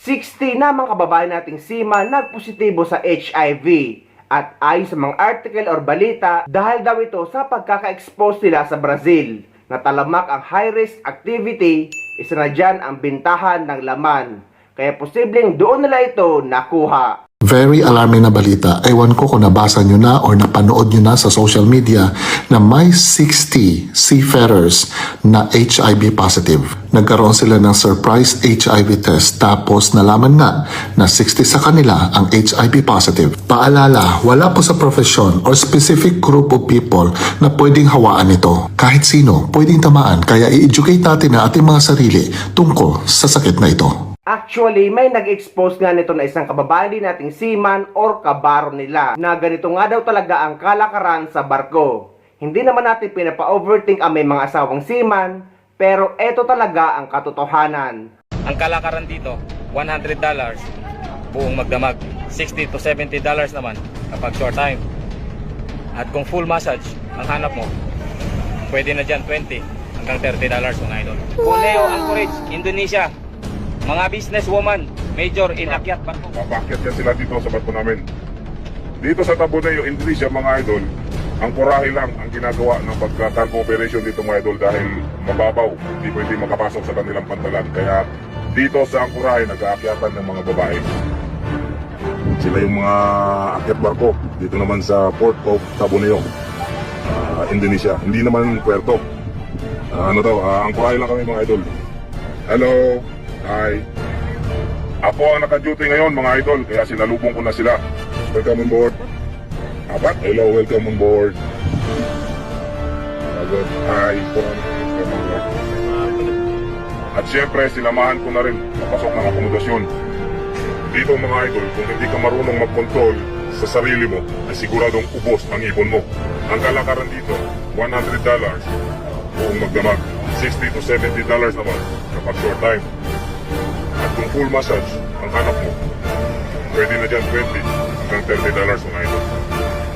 60 na mga kababayan nating seaman nagpositibo sa HIV. At ayon sa mga article or balita, dahil daw ito sa pagkaka-expose nila sa Brazil, na talamak ang high-risk activity, isa na dyan ang bintahan ng laman. Kaya posibleng doon nila ito nakuha. Very alarming na balita. Ewan ko kung nabasa nyo na or napanood nyo na sa social media na may 60 seafarers na HIV positive. Nagkaroon sila ng surprise HIV test tapos nalaman nga na 60 sa kanila ang HIV positive. Paalala, wala po sa profesyon or specific group of people na pwedeng hawaan ito. Kahit sino, pwedeng tamaan. Kaya i-educate natin ang ating mga sarili tungkol sa sakit na ito. Actually, may nag-expose nga nito na isang kababayan din nating seaman or kabaro nila na ganito nga daw talaga ang kalakaran sa barko. Hindi naman natin pinapa-overthink ang may mga asawang seaman, pero eto talaga ang katotohanan. Ang kalakaran dito, $100 buong magdamag. $60 to $70 naman kapag short time. At kung full massage ang hanap mo, pwede na dyan $20 hanggang $30 mga idol. Cuneo Anchorage, Indonesia. Mga businesswoman, major in akyat barko. Papakyat yan sila dito sa barko namin. Dito sa Tabuneo, Indonesia mga idol, ang kurahe lang ang ginagawa ng pagka-cargo operation dito mga idol dahil mababaw, hindi pwede makapasok sa kanilang pantalan. Kaya dito sa Angkurahe, nag-aakyatan ng mga babae. Sila yung mga akyat barko dito naman sa Port of Tabuneo, Indonesia. Hindi naman puerto. Angkurahe lang kami mga idol. Hello! Hi. Ako ang naka-duty ngayon mga idol, kaya sinalubong ko na sila. Welcome on board. Apat, hello, welcome on board. Hi. At syempre, sinamahan ko na rin papasok ng akomodasyon. Dito mga idol, kung hindi ka marunong mag-control sa sarili mo, ay siguradong ubos ang ipon mo. Ang kalakaran dito, $100 buong magdamag. $60 to $70 naman kapag short time. At kung full massage ang hanap mo, pwede na dyan $20 hanggang $30 mga idol.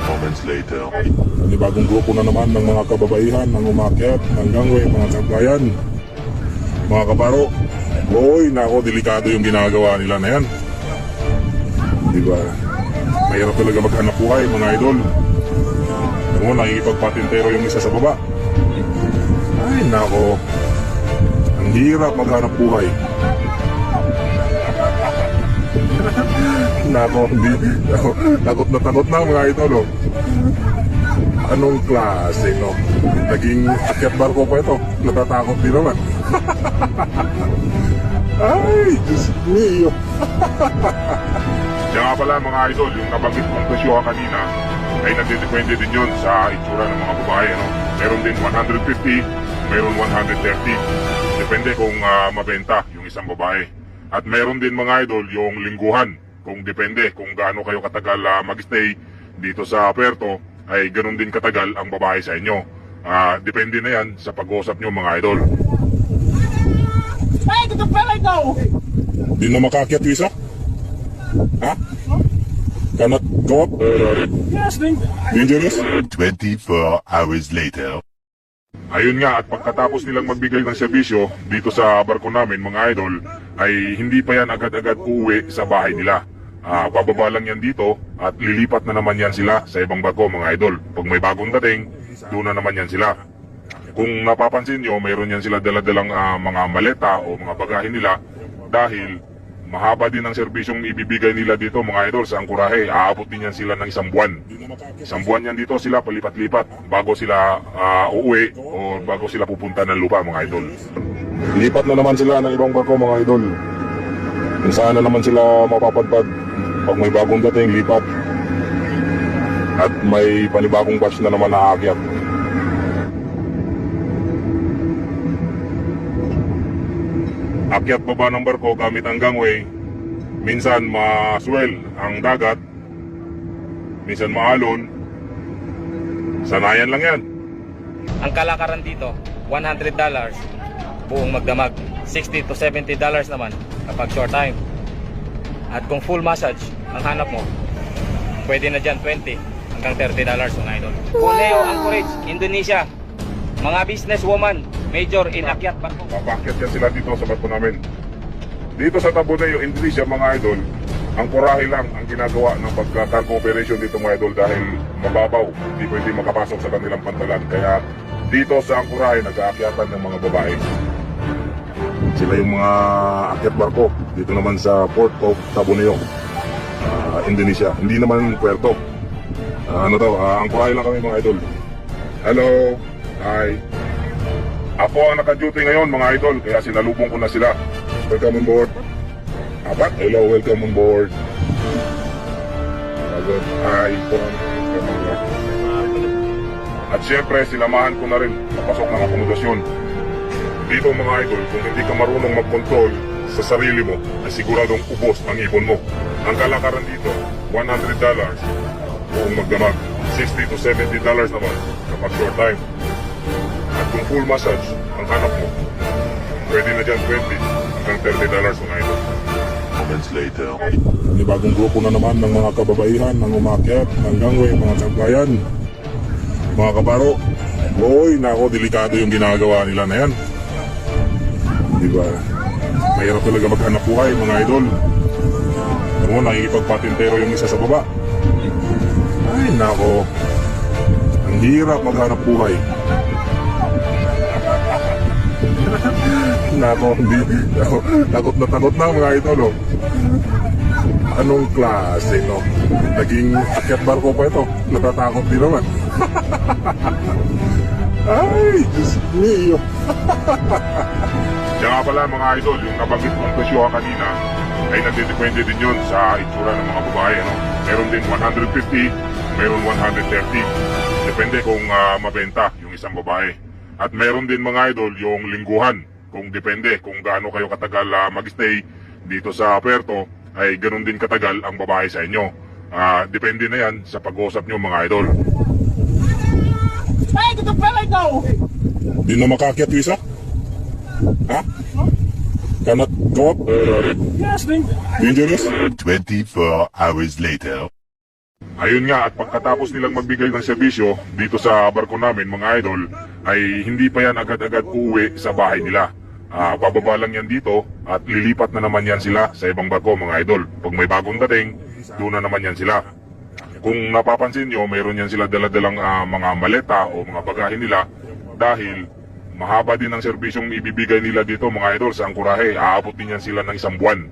Moments later. Bagong grupo na naman ng mga kababaihan ng umakyat ng gangway, mga kabayan, mga kabaro. Boy, nako, delikado yung ginagawa nila na yan. Diba? Mahirap talaga maghanap buhay mga idol. Ano mo, nakikipagpatintero yung isa sa baba. Ay, nako. Ang hirap maghanap buhay. Nako, takot na mga idol, oh. Anong klase, no? Naging akyat barko pa ito. Natatakot din naman. Ay, Diyos mio. Diyan nga pala mga idol, yung nabanggit kong presyo kanina ay nagdidepende din yun sa itsura ng mga babae, no? Meron din 150, meron 130. Depende kung mabenta yung isang babae. At meron din mga idol yung lingguhan. Kung depende kung gaano kayo katagal mag-stay dito sa puerto, ay ganun din katagal ang babae sa inyo. Depende na yan sa pag-uusap nyo mga idol. Hey, dito pala ito! Di na makakyat yung isa? Ha? Cannot go up? Yes, Dangerous? 24 hours later. Ayun nga, at pagkatapos nilang magbigay ng serbisyo dito sa barko namin mga idol, ay hindi pa yan agad-agad uuwi sa bahay nila. Bababa lang yan dito at lilipat na naman yan sila sa ibang barko mga idol. Pag may bagong dating, doon na naman yan sila. Kung napapansin nyo, mayroon yan sila daladalang mga maleta o mga bagahe nila dahil mahaba din ang serbisyong ibibigay nila dito mga idol sa Angkurahe. Aabot din yan sila ng isang buwan. Isang buwan yan dito sila palipat-lipat bago sila uuwi o bago sila pupunta ng lupa mga idol. Lipat na naman sila ng ibang barko mga idol. Kung saan na naman sila mapapadpad. Pag may bagong dating, lipat. At may panibagong batch na naman nakaakyat. Akyat baba ng barko gamit ang gangway. Minsan maswell ang dagat, minsan maalon. Sanayan lang yan. Ang kalakaran dito, $100 buong magdamag. $60 to $70 naman kapag short time. At kung full massage ang hanap mo, pwede na dyan $20 hanggang $30 mga idol. Cuneo Anchorage, Indonesia. Mga businesswoman, major in akyat barko. Papakyat yan sila dito sa barko namin. Dito sa Tabuneo, Indonesia mga idol, ang kurahe lang ang ginagawa ng pagka-cargo operation dito mga idol dahil mababaw, hindi pwede makapasok sa kanilang pantalan. Kaya dito sa Angkurahe, nag-aakyatan ng mga babae. Sila yung mga akyat barko dito naman sa Port of Tabuneo, Indonesia. Hindi naman puerto. Angkurahe lang kami mga idol. Hello, hi. Ako ang naka-duty ngayon mga idol, kaya sinalubong ko na sila. Welcome on board. Apat, hello, welcome on board. Hi, welcome on board. At syempre, sinamahan ko na rin papasok ng akomodasyon. Dito mga idol, kung hindi ka marunong mag-control sa sarili mo, ay siguradong ubos ang ibon mo. Ang kalakaran dito, $100 buong magdamag. $60 to $70 naman kapag short time. At kung full massage ang hanap mo, pwede na dyan $20 hanggang $30 mga idol. Moments later. May bagong grupo na naman ng mga kababaihan, ng umakyat, ng gangway, mga kabayan, mga kabaro. Hoy, nako, delikado yung ginagawa nila na yan. Diba? Mahirap talaga maghanap buhay, mga idol. Ano mo, nakikipagpatintero yung isa sa baba. Ay, nako. Ang hirap maghanap buhay. Nako, hindi. Takot na mga idol, oh. Anong klase, no? Naging akyat barko pa ito. Natatakot din naman. Ay, Diyos mio. Kaya nga pala mga idol, yung nabanggit kong presyo kanina, ay nagdidepende din yun sa itsura ng mga babae, no? Meron din 150, meron 130. Depende kung mabenta yung isang babae. At meron din mga idol yung lingguhan. Kung depende kung gaano kayo katagal mag-stay dito sa Puerto, ay ganun din katagal ang babae sa inyo. Depende na yan sa pag-uusap nyo mga idol. Hey, get the belly go! Di na makakyat, Wisa? Ha? Cannot go up? Yes, man. Dangerous? 24 hours later. Ayun nga, at pagkatapos nilang magbigay ng serbisyo dito sa barko namin mga idol, ay hindi pa yan agad-agad uuwi sa bahay nila. Bababa lang yan dito at lilipat na naman yan sila sa ibang barko mga idol. Pag may bagong dating, doon na naman yan sila. Kung napapansin nyo, mayroon yan sila daladalang mga maleta o mga bagahe nila dahil mahaba din ang serbisyong ibibigay nila dito mga idol sa Angkurahe. Aabot din yan sila ng isang buwan.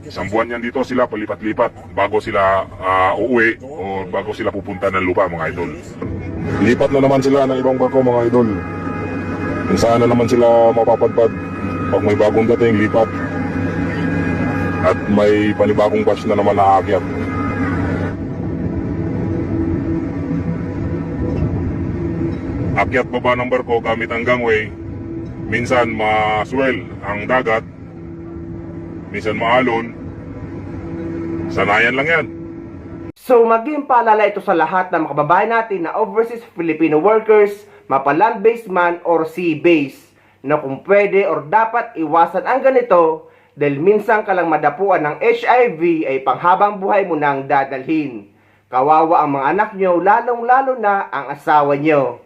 Isang buwan yan dito sila palipat-lipat bago sila uuwi o bago sila pupunta ng lupa mga idol. Lipat na naman sila ng ibang barko mga idol. Kung saan na naman sila mapapadpad pag may bagong dating lipat. At may panibagong batch na naman naakyat. Akyat baba ng barko gamit ang gangway. Minsan maswell ang dagat, minsan maalon. Sanayan lang yan. So maging paalala ito sa lahat ng mga kababayan natin na overseas Filipino workers, mapa land-based man or sea-based, na kung pwede or dapat iwasan ang ganito dahil minsan ka lang madapuan ng HIV ay panghabang buhay mo nang dadalhin. Kawawa ang mga anak nyo, lalong-lalo na ang asawa nyo.